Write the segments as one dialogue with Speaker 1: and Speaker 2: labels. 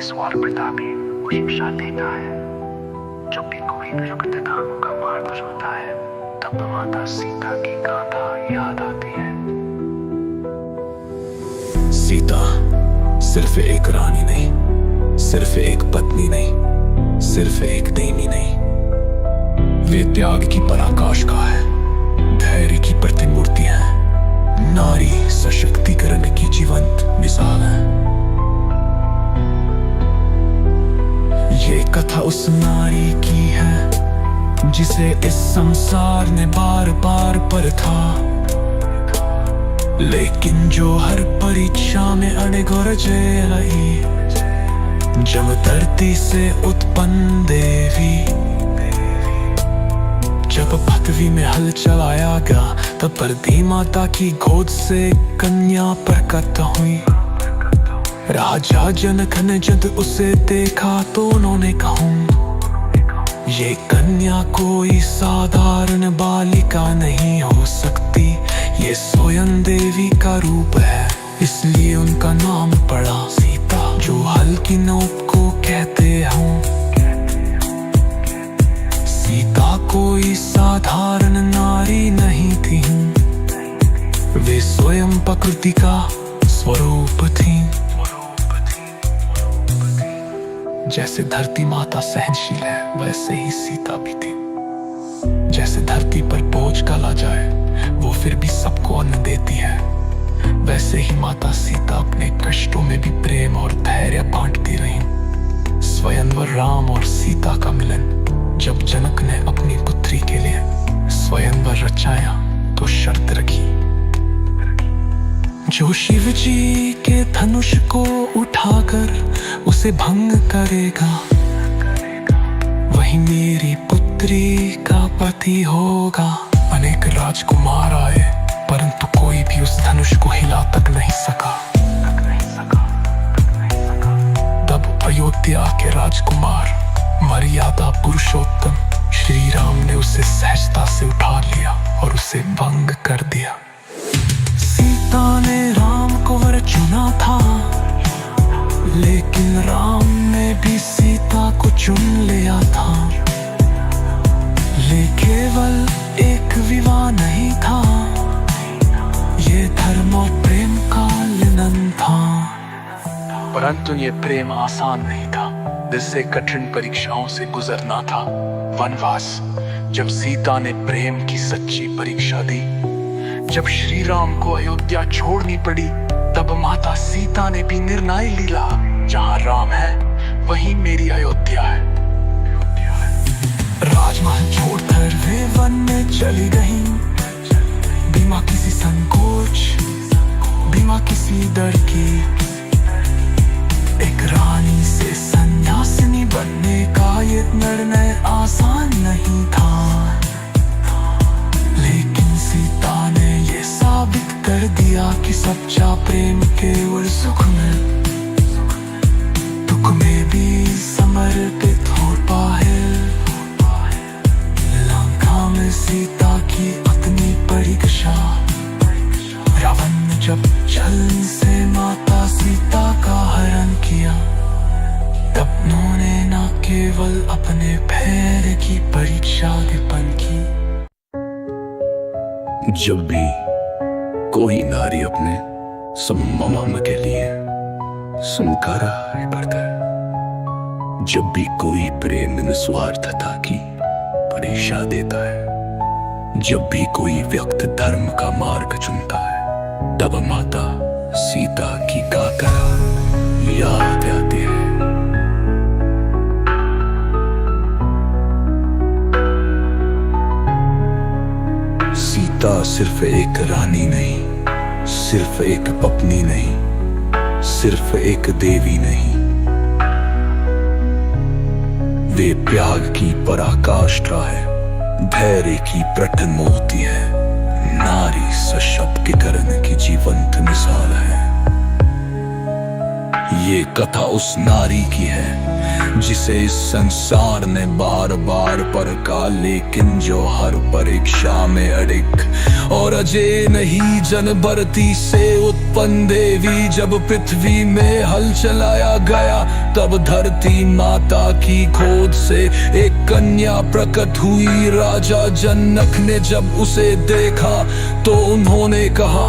Speaker 1: निस्वार्थ प्रतापी वो शिक्षा देता है। जब भी कोई दुष्ट धर्म का मार्ग चुनता है तब माता सीता की गाथा याद आती है।
Speaker 2: सीता सिर्फ एक रानी नहीं, सिर्फ एक पत्नी नहीं, सिर्फ एक देवी नहीं, वे त्याग की पराकाष्ठा है, धैर्य की प्रतिमूर्ति है, नारी सशक्तिकरण की जीवंत मिसाल है। ये कथा उस नारी की है जिसे इस संसार ने बार बार परखा, लेकिन जो हर परीक्षा में अड़िग और जय रही। जब धरती से उत्पन्न देवी, जब पृथ्वी में हल चलाया गया, तब परदी माता की गोद से कन्या प्रकट हुई। राजा जनक ने जब उसे देखा तो उन्होंने कहा, ये कन्या कोई साधारण बालिका नहीं हो सकती, ये स्वयं देवी का रूप है। इसलिए उनका नाम पड़ा सीता, जो हल की नोक को कहते हूँ। सीता कोई साधारण नारी नहीं थी, वे स्वयं प्रकृति का स्वरूप थी। जैसे धरती माता सहनशील है, वैसे ही सीता भी थी। जैसे धरती पर बोझ डाला जाए वो फिर भी सबको अन्न देती है, वैसे ही माता सीता अपने कष्टों में भी प्रेम और धैर्य बांटती रही। स्वयंवर राम और सीता का मिलन जब जनक ने अपनी पुत्री के लिए स्वयंवर रचाया तो शर्त रखी, जो शिव जी के धनुष को उठाकर उसे भंग करेगा, वही मेरी पुत्री का पति होगा। अनेक राजकुमार आए परंतु कोई भी उस धनुष को हिला तक नहीं सका। तब अयोध्या के राजकुमार मर्यादा पुरुषोत्तम श्री राम ने उसे सहजता से उठा लिया और उसे भंग कर दिया। सीता ने राम को वर चुना था, लेकिन राम ने भी सीता को चुन लिया था। ले केवल एक विवाह नहीं था, ये धर्म और प्रेम का लिनन था। परंतु ये प्रेम आसान नहीं था, जिससे कठिन परीक्षाओं से गुजरना था। वनवास, जब सीता ने प्रेम की सच्ची परीक्षा दी, जब श्री राम को अयोध्या छोड़नी पड़ी, तब माता सीता ने भी निर्णय लिया, जहाँ राम है वहीं मेरी अयोध्या है। राजमहल छोड़कर वे वन में चली गई, बिना किसी संकोच, बिना किसी डर की। एक रानी से सन्यासिनी बनने का ये निर्णय आसान नहीं था, लेकिन सीता ने ये साबित कर दिया कि सच्चा प्रेम केवल सुख में, दुख में भी समर्पित होता है। लंका में सीता की अपनी परीक्षा, रावण ने जब छल से माता सीता का हरण किया, तब उन्होंने न केवल अपने पैर की परीक्षा विपन्न की।
Speaker 3: जब भी कोई नारी अपने सम्मान के लिए संकारा करता है, जब भी कोई प्रेम निस्वार्थता की परीक्षा देता है, जब भी कोई व्यक्ति धर्म का मार्ग चुनता है, तब माता सीता की गाथा याद आती है। सीता सिर्फ एक रानी नहीं, सिर्फ एक पत्नी नहीं, सिर्फ एक देवी नहीं, वे त्याग की पराकाष्ठा है, धैर्य की प्रतिमूर्ति है, नारी सशक्तिकरण की जीवंत मिसाल है। ये कथा उस नारी की है जिसे इस संसार ने बार बार परखा, लेकिन जो हर परीक्षा में अड़िग और अजय नहीं, जन भरती से रूपन देवी जब पृथ्वी में हल चलाया गया, तब धरती माता की गोद से एक कन्या प्रकट हुई। राजा जनक ने जब उसे देखा तो उन्होंने कहा,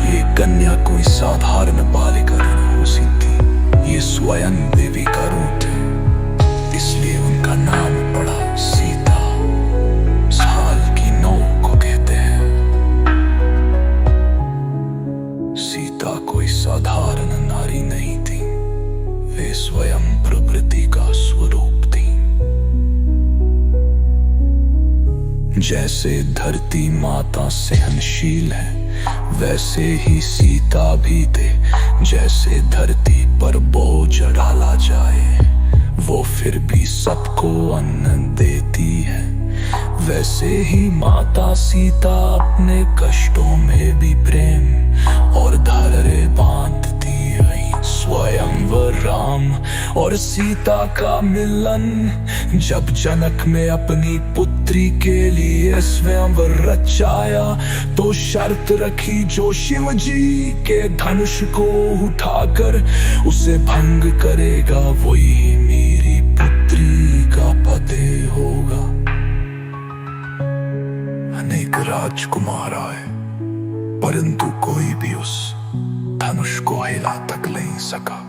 Speaker 3: ये कन्या कोई साधारण बालिका नहीं हो सकती, ये स्वयं देवी का रूप है। इसलिए उनका नाम पड़ा सीता। साल की 9 को कहते हैं। सीता कोई साधारण नारी नहीं थी, वे स्वयं प्रकृति का स्वरूप थी। जैसे धरती माता सहनशील है, वैसे ही सीता भी थे। जैसे धरती पर बोझ डाला जाए, वो फिर भी सबको अन्न देती है, वैसे ही माता सीता अपने कष्टों में भी प्रेम और धैर्य बांधती रही। स्वयंवर राम और सीता का मिलन जब जनक ने अपनी पुत्री के लिए स्वयंवर रचाया, तो शर्त रखी, जो शिव जी के धनुष को उठाकर उसे भंग करेगा, वही मेरी पुत्री का पति होगा। अनेक राजकुमार आए, परंतु कोई भी उस धनुष को हिला तक नहीं सका।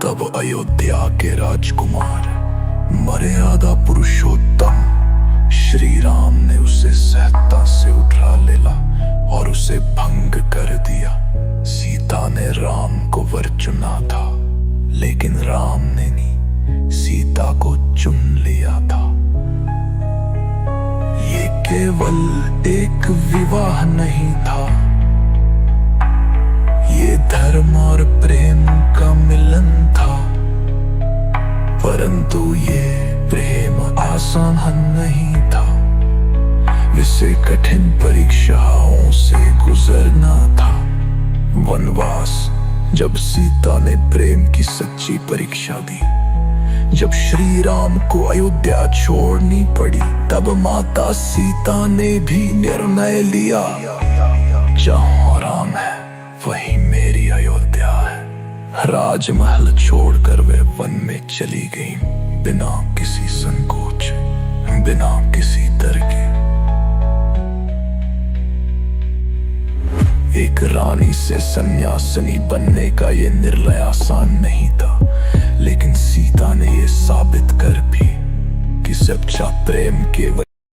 Speaker 3: तब अयोध्या के राजकुमार मर्यादा पुरुषोत्तम श्री राम ने उसे सहजता से उठा लेला और उसे भंग कर दिया। सीता ने राम को वर चुना था, लेकिन राम ने नहीं, सीता को चुन लिया था। ये केवल एक विवाह नहीं था, ये धर्म और प्रेम का मिलन था। परंतु ये प्रेम आसान नहीं था, इसे कठिन परीक्षाओं से गुजरना था। वनवास, जब सीता ने प्रेम की सच्ची परीक्षा दी, जब श्री राम को अयोध्या छोड़नी पड़ी, तब माता सीता ने भी निर्णय लिया, जहाँ राम है वही मेरी अयोध्या है। राजमहल छोड़कर वे वन में चली गई, बिना किसी संकोच, बिना किसी डर के। एक रानी से सन्यासिनी बनने का ये निर्णय आसान नहीं था, लेकिन सीता ने ये साबित कर भी कि सच्चा प्रेम केवल